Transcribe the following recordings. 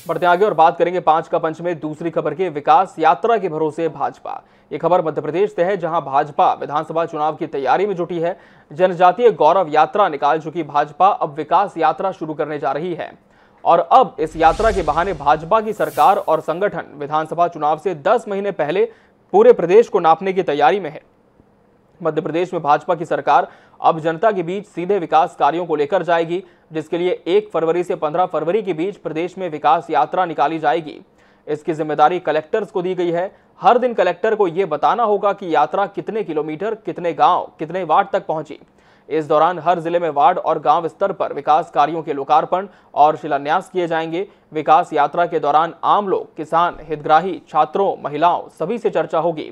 बढ़ते आगे और बात करेंगे 5 का पंच में दूसरी खबर के विकास यात्रा के भरोसे भाजपा। ये खबर मध्य प्रदेश से है, जहां भाजपा विधानसभा चुनाव की तैयारी में जुटी है। जनजातीय गौरव यात्रा निकाल चुकी भाजपा अब विकास यात्रा शुरू करने जा रही है और अब इस यात्रा के बहाने भाजपा की सरकार और संगठन विधानसभा चुनाव से 10 महीने पहले पूरे प्रदेश को नापने की तैयारी में है। मध्य प्रदेश में भाजपा की सरकार अब जनता के बीच सीधे विकास कार्यों को लेकर जाएगी, जिसके लिए 1 फरवरी से 15 फरवरी के बीच प्रदेश में विकास यात्रा निकाली जाएगी। इसकी जिम्मेदारी कलेक्टर्स को दी गई है। हर दिन कलेक्टर को यह बताना होगा कि यात्रा कितने किलोमीटर, कितने गांव, कितने वार्ड तक पहुंची। इस दौरान हर जिले में वार्ड और गांव स्तर पर विकास कार्यों के लोकार्पण और शिलान्यास किए जाएंगे। विकास यात्रा के दौरान आम लोग, किसान, हितग्राही, छात्रों, महिलाओं सभी से चर्चा होगी।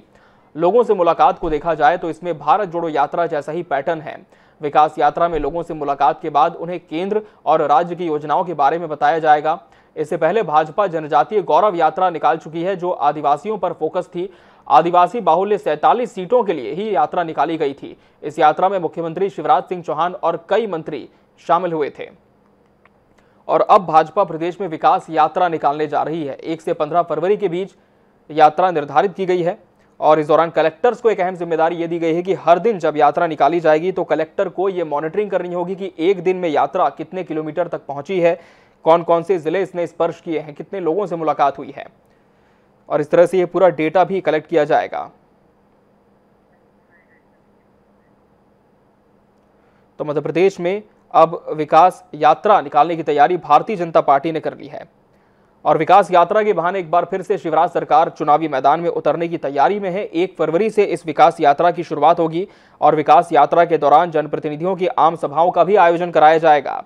लोगों से मुलाकात को देखा जाए तो इसमें भारत जोड़ो यात्रा जैसा ही पैटर्न है। विकास यात्रा में लोगों से मुलाकात के बाद उन्हें केंद्र और राज्य की योजनाओं के बारे में बताया जाएगा। इससे पहले भाजपा जनजातीय गौरव यात्रा निकाल चुकी है, जो आदिवासियों पर फोकस थी। आदिवासी बाहुल्य 47 सीटों के लिए ही यात्रा निकाली गई थी। इस यात्रा में मुख्यमंत्री शिवराज सिंह चौहान और कई मंत्री शामिल हुए थे और अब भाजपा प्रदेश में विकास यात्रा निकालने जा रही है। 1 से 15 फरवरी के बीच यात्रा निर्धारित की गई है और इस दौरान कलेक्टर्स को एक अहम जिम्मेदारी ये दी गई है कि हर दिन जब यात्रा निकाली जाएगी तो कलेक्टर को ये मॉनिटरिंग करनी होगी कि एक दिन में यात्रा कितने किलोमीटर तक पहुंची है, कौन कौन से जिले इसने स्पर्श किए हैं, कितने लोगों से मुलाकात हुई है और इस तरह से ये पूरा डेटा भी कलेक्ट किया जाएगा। तो मध्य प्रदेश में अब विकास यात्रा निकालने की तैयारी भारतीय जनता पार्टी ने कर ली है और विकास यात्रा के बहाने एक बार फिर से शिवराज सरकार चुनावी मैदान में उतरने की तैयारी में है। 1 फरवरी से इस विकास यात्रा की शुरुआत होगी और विकास यात्रा के दौरान जनप्रतिनिधियों की आम सभाओं का भी आयोजन कराया जाएगा।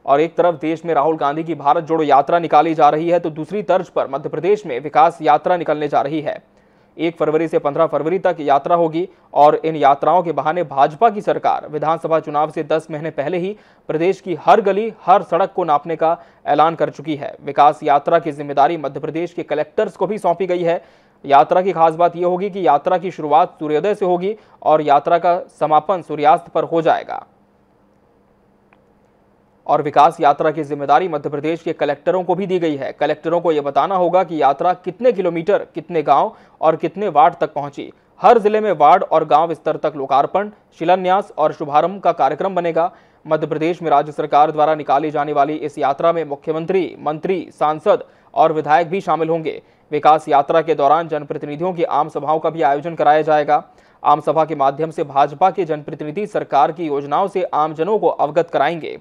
और एक तरफ देश में राहुल गांधी की भारत जोड़ो यात्रा निकाली जा रही है तो दूसरी तर्ज पर मध्य प्रदेश में विकास यात्रा निकलने जा रही है। 1 फरवरी से 15 फरवरी तक यात्रा होगी और इन यात्राओं के बहाने भाजपा की सरकार विधानसभा चुनाव से 10 महीने पहले ही प्रदेश की हर गली, हर सड़क को नापने का ऐलान कर चुकी है। विकास यात्रा की जिम्मेदारी मध्य प्रदेश के कलेक्टर्स को भी सौंपी गई है। यात्रा की खास बात यह होगी कि यात्रा की शुरुआत सूर्योदय से होगी और यात्रा का समापन सूर्यास्त पर हो जाएगा और विकास यात्रा की जिम्मेदारी मध्य प्रदेश के कलेक्टरों को भी दी गई है। कलेक्टरों को यह बताना होगा कि यात्रा कितने किलोमीटर, कितने गांव और कितने वार्ड तक पहुंची। हर जिले में वार्ड और गांव स्तर तक लोकार्पण, शिलान्यास और शुभारंभ का कार्यक्रम बनेगा। मध्य प्रदेश में राज्य सरकार द्वारा निकाली जाने वाली इस यात्रा में मुख्यमंत्री, मंत्री, सांसद और विधायक भी शामिल होंगे। विकास यात्रा के दौरान जनप्रतिनिधियों की आम सभाओं का भी आयोजन कराया जाएगा। आम सभा के माध्यम से भाजपा के जनप्रतिनिधि सरकार की योजनाओं से आमजनों को अवगत कराएंगे।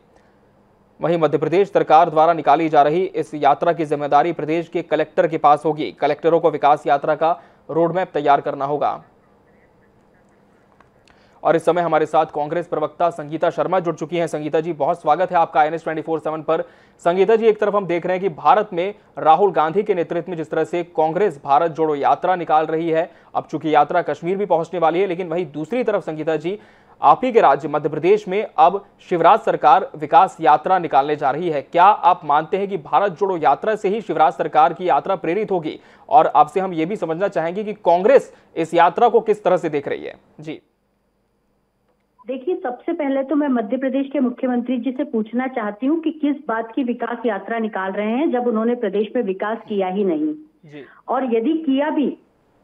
वहीं मध्य प्रदेश सरकार द्वारा निकाली जा रही इस यात्रा की जिम्मेदारी प्रदेश के कलेक्टर के पास होगी। कलेक्टरों को विकास यात्रा का रोडमैप तैयार करना होगा। और इस समय हमारे साथ कांग्रेस प्रवक्ता संगीता शर्मा जुड़ चुकी हैं। संगीता जी, बहुत स्वागत है आपका INS 24/7 पर। संगीता जी, एक तरफ हम देख रहे हैं कि भारत में राहुल गांधी के नेतृत्व में जिस तरह से कांग्रेस भारत जोड़ो यात्रा निकाल रही है, अब चूंकि यात्रा कश्मीर भी पहुंचने वाली है, लेकिन वहीं दूसरी तरफ संगीता जी, आप ही के राज्य मध्य प्रदेश में अब शिवराज सरकार विकास यात्रा निकालने जा रही है। क्या आप मानते हैं कि भारत जोड़ो यात्रा से ही शिवराज सरकार की यात्रा प्रेरित होगी? और आपसे हम ये भी समझना चाहेंगे कि कांग्रेस इस यात्रा को किस तरह से देख रही है? जी देखिए, सबसे पहले तो मैं मध्य प्रदेश के मुख्यमंत्री जी से पूछना चाहती हूँ कि किस बात की विकास यात्रा निकाल रहे हैं जब उन्होंने प्रदेश में विकास किया ही नहीं जी। और यदि किया भी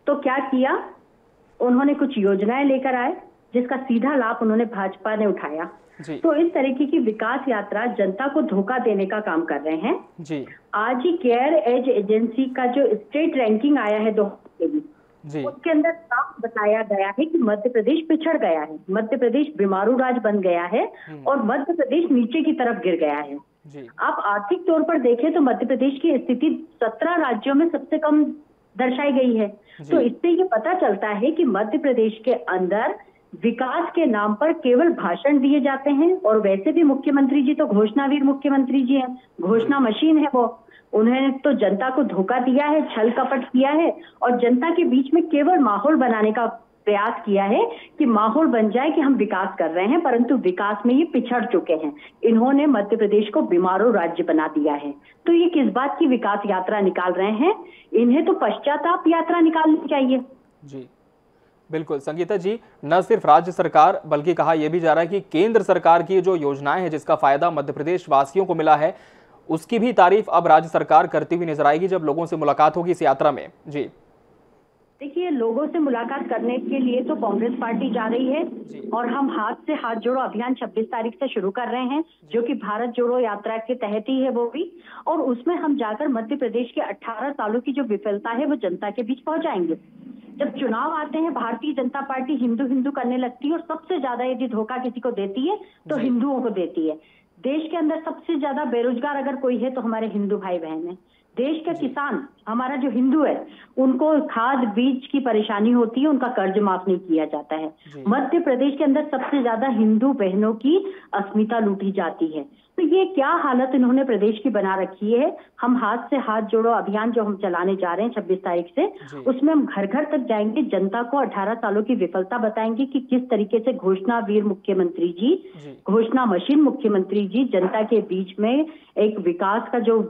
तो क्या किया? उन्होंने कुछ योजनाएं लेकर आए जिसका सीधा लाभ उन्होंने भाजपा ने उठाया। तो इस तरीके की विकास यात्रा जनता को धोखा देने का काम कर रहे हैं जी। आज ही केयर एज एजेंसी का जो स्टेट रैंकिंग आया है 2 उसके अंदर साफ बताया गया है कि मध्य प्रदेश पिछड़ गया है, मध्य प्रदेश बीमारू राज्य बन गया है और मध्य प्रदेश नीचे की तरफ गिर गया है। आप आर्थिक तौर पर देखें तो मध्य प्रदेश की स्थिति 17 राज्यों में सबसे कम दर्शाई गई है। तो इससे ये पता चलता है कि मध्य प्रदेश के अंदर विकास के नाम पर केवल भाषण दिए जाते हैं और वैसे भी मुख्यमंत्री जी तो घोषणावीर मुख्यमंत्री जी हैं, घोषणा मशीन है वो। उन्होंने तो जनता को धोखा दिया है, छल कपट किया है और जनता के बीच में केवल माहौल बनाने का प्रयास किया है कि माहौल बन जाए कि हम विकास कर रहे हैं, परंतु विकास में ये पिछड़ चुके हैं। इन्होंने मध्य प्रदेश को बीमारू राज्य बना दिया है। तो ये किस बात की विकास यात्रा निकाल रहे हैं? इन्हें तो पश्चाताप यात्रा निकालनी चाहिए। जी बिल्कुल संगीता जी, न सिर्फ राज्य सरकार बल्कि कहा यह भी जा रहा है कि केंद्र सरकार की जो योजनाएं हैं जिसका फायदा मध्य प्रदेश वासियों को मिला है, उसकी भी तारीफ अब राज्य सरकार करती हुई नजर आएगी जब लोगों से मुलाकात होगी इस यात्रा में। जी देखिए, लोगों से मुलाकात करने के लिए तो कांग्रेस पार्टी जा रही है और हम हाथ से हाथ जोड़ो अभियान 26 तारीख से शुरू कर रहे हैं, जो कि भारत जोड़ो यात्रा के तहत ही है वो भी। और उसमें हम जाकर मध्य प्रदेश के 18 सालों की जो विफलता है वो जनता के बीच पहुंचाएंगे। जब चुनाव आते हैं, भारतीय जनता पार्टी हिंदू हिंदू करने लगती है और सबसे ज्यादा यदि धोखा किसी को देती है तो हिंदुओं को देती है। देश के अंदर सबसे ज्यादा बेरोजगार अगर कोई है तो हमारे हिंदू भाई बहन है। देश का किसान, हमारा जो हिंदू है, उनको खाद बीज की परेशानी होती है, उनका कर्ज माफ नहीं किया जाता है। मध्य प्रदेश के अंदर सबसे ज्यादा हिंदू बहनों की अस्मिता लूटी जाती है। तो ये क्या हालत इन्होंने प्रदेश की बना रखी है। हम हाथ से हाथ जोड़ो अभियान जो हम चलाने जा रहे हैं 26 तारीख से, उसमें हम घर घर तक जाएंगे, जनता को 18 सालों की विफलता बताएंगे कि किस तरीके से घोषणा वीर मुख्यमंत्री जी, घोषणा मशीन मुख्यमंत्री जी जनता के बीच में एक विकास का जो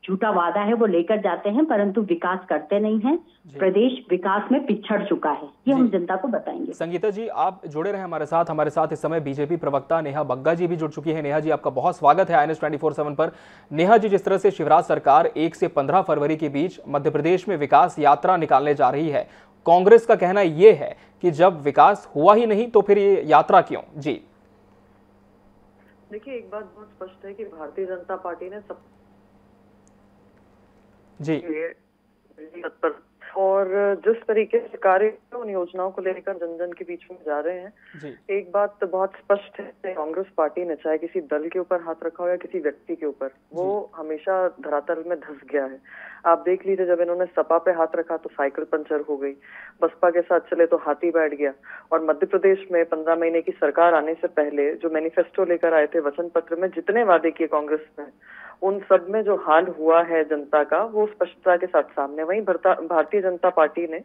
झूठा वादा है वो लेकर जाते हैं, परंतु विकास करते नहीं हैं। प्रदेश विकास में पिछड़ चुका है, ये हम जनता को बताएंगे। संगीता जी, आप जुड़े रहे हमारे साथ इस समय बीजेपी प्रवक्ता नेहा बग्गा जी भी जुड़ चुकी है। नेहा जी, आपका बहुत स्वागत है INS 24/7 पर। नेहा जी, जिस तरह से शिवराज सरकार 1 से 15 फरवरी के बीच मध्य प्रदेश में विकास यात्रा निकालने जा रही है, कांग्रेस का कहना ये है कि जब विकास हुआ ही नहीं तो फिर ये यात्रा क्यों? जी देखिए, एक बात बहुत स्पष्ट है कि भारतीय जनता पार्टी ने सब जी तत्पर और जिस तरीके से कार्य उन योजनाओं को लेकर जन जन के बीच में जा रहे हैं, एक बात तो बहुत स्पष्ट है, कांग्रेस पार्टी ने चाहे किसी दल के ऊपर हाथ रखा हो या किसी व्यक्ति के ऊपर, वो हमेशा धरातल में धंस गया है। आप देख लीजिए, जब इन्होंने सपा पे हाथ रखा तो साइकिल पंचर हो गई, बसपा के साथ चले तो हाथी बैठ गया। और मध्य प्रदेश में 15 महीने की सरकार आने से पहले जो मैनिफेस्टो लेकर आए थे, वचन पत्र में जितने वादे किए कांग्रेस ने, उन सब में जो हाल हुआ है जनता का, वो स्पष्टता के साथ सामने। वहीं भारतीय जनता पार्टी ने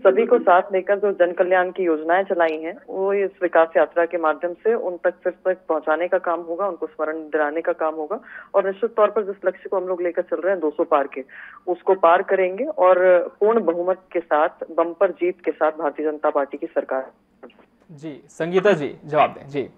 सभी को साथ लेकर जो जन कल्याण की योजनाएं चलाई हैं, वो इस विकास यात्रा के माध्यम से उन तक फिर तक पहुंचाने का काम होगा, उनको स्मरण दिलाने का काम होगा। और निश्चित तौर पर जिस लक्ष्य को हम लोग लेकर चल रहे हैं 200 पार के, उसको पार करेंगे और पूर्ण बहुमत के साथ, बम्पर जीत के साथ भारतीय जनता पार्टी की सरकार। जी संगीता जी, जवाब दें। जी,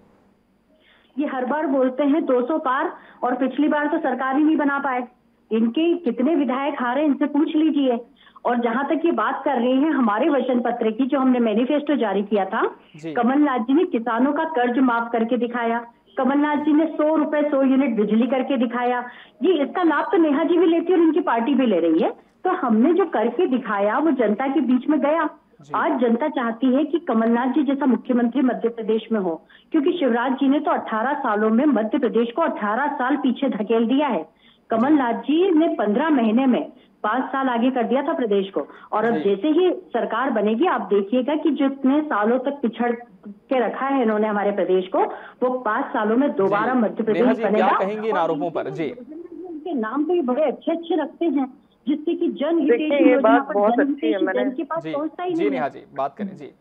ये हर बार बोलते हैं 200 पार, और पिछली बार तो सरकार ही नहीं बना पाए। इनके कितने विधायक हारे, इनसे पूछ लीजिए। और जहां तक ये बात कर रहे हैं हमारे वचन पत्र की, जो हमने मैनिफेस्टो जारी किया था, कमलनाथ जी ने किसानों का कर्ज माफ करके दिखाया, कमलनाथ जी ने 100 रुपए 100 यूनिट बिजली करके दिखाया। ये इसका लाभ तो नेहा जी भी लेती है और इनकी पार्टी भी ले रही है। तो हमने जो करके दिखाया वो जनता के बीच में गया। आज जनता चाहती है कि कमलनाथ जी जैसा मुख्यमंत्री मध्य प्रदेश में हो, क्योंकि शिवराज जी ने तो 18 सालों में मध्य प्रदेश को 18 साल पीछे धकेल दिया है। कमलनाथ जी ने 15 महीने में 5 साल आगे कर दिया था प्रदेश को। और अब जैसे ही सरकार बनेगी, आप देखिएगा कि जितने सालों तक पिछड़ के रखा है इन्होंने हमारे प्रदेश को, वो 5 सालों में दोबारा मध्य प्रदेश बनेगा। क्या कहेंगे इन आरोपों पर? जी, उनके नाम तो ये बड़े अच्छे रखते हैं, जिससे कि जन ये बात बहुत अच्छी है। मैंने के पास पहुंचता ही नहीं। नेहा जी, बात करें। जी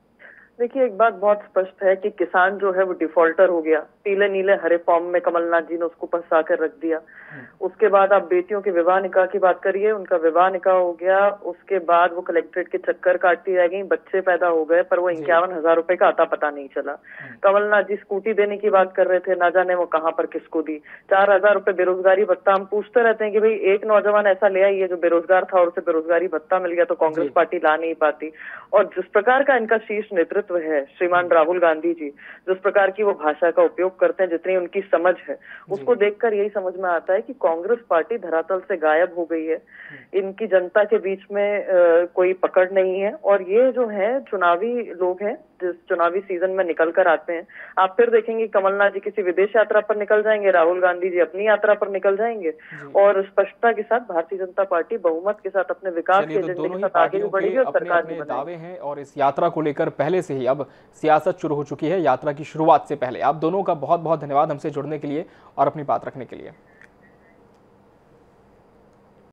देखिए, एक बात बहुत स्पष्ट है कि किसान जो है वो डिफॉल्टर हो गया। पीले नीले हरे फॉर्म में कमलनाथ जी ने उसको फंसा कर रख दिया। उसके बाद आप बेटियों के विवाह निकाह की बात करिए, उनका विवाह निकाह हो गया, उसके बाद वो कलेक्ट्रेट के चक्कर काटती रह गई, बच्चे पैदा हो गए, पर वो 51,000 रुपए का आता पता नहीं चला। कमलनाथ जी स्कूटी देने की बात कर रहे थे, ना जाने वो कहाँ पर किसको दी। 4,000 रुपए बेरोजगारी भत्ता। हम पूछते रहते हैं कि भाई एक नौजवान ऐसा ले आई है जो बेरोजगार था और उसे बेरोजगारी भत्ता मिल गया, तो कांग्रेस पार्टी ला नहीं पाती। और जिस प्रकार का इनका शीर्ष नेतृत्व है, श्रीमान राहुल गांधी जी, जिस प्रकार की वो भाषा का उपयोग करते हैं, जितनी उनकी समझ है, उसको देखकर यही समझ में आता है कि कांग्रेस पार्टी धरातल से गायब हो गई है। इनकी जनता के बीच में कोई पकड़ नहीं है। और ये जो है चुनावी लोग हैं, जिस चुनावी सीजन में निकल कर आते हैं, आप फिर देखेंगे कमलनाथ जी किसी विदेश यात्रा पर निकल जाएंगे, राहुल गांधी जी अपनी यात्रा पर निकल जाएंगे, और स्पष्टता के साथ भारतीय जनता पार्टी बहुमत के साथ अपने विकास के एजेंडे के साथ आगे भी बढ़ेगी और सरकार भी बनेगी। दावे हैं और इस यात्रा को लेकर पहले से ही अब सियासत शुरू हो चुकी है, यात्रा की शुरुआत से पहले। आप दोनों का बहुत बहुत धन्यवाद हमसे जुड़ने के लिए और अपनी बात रखने के लिए।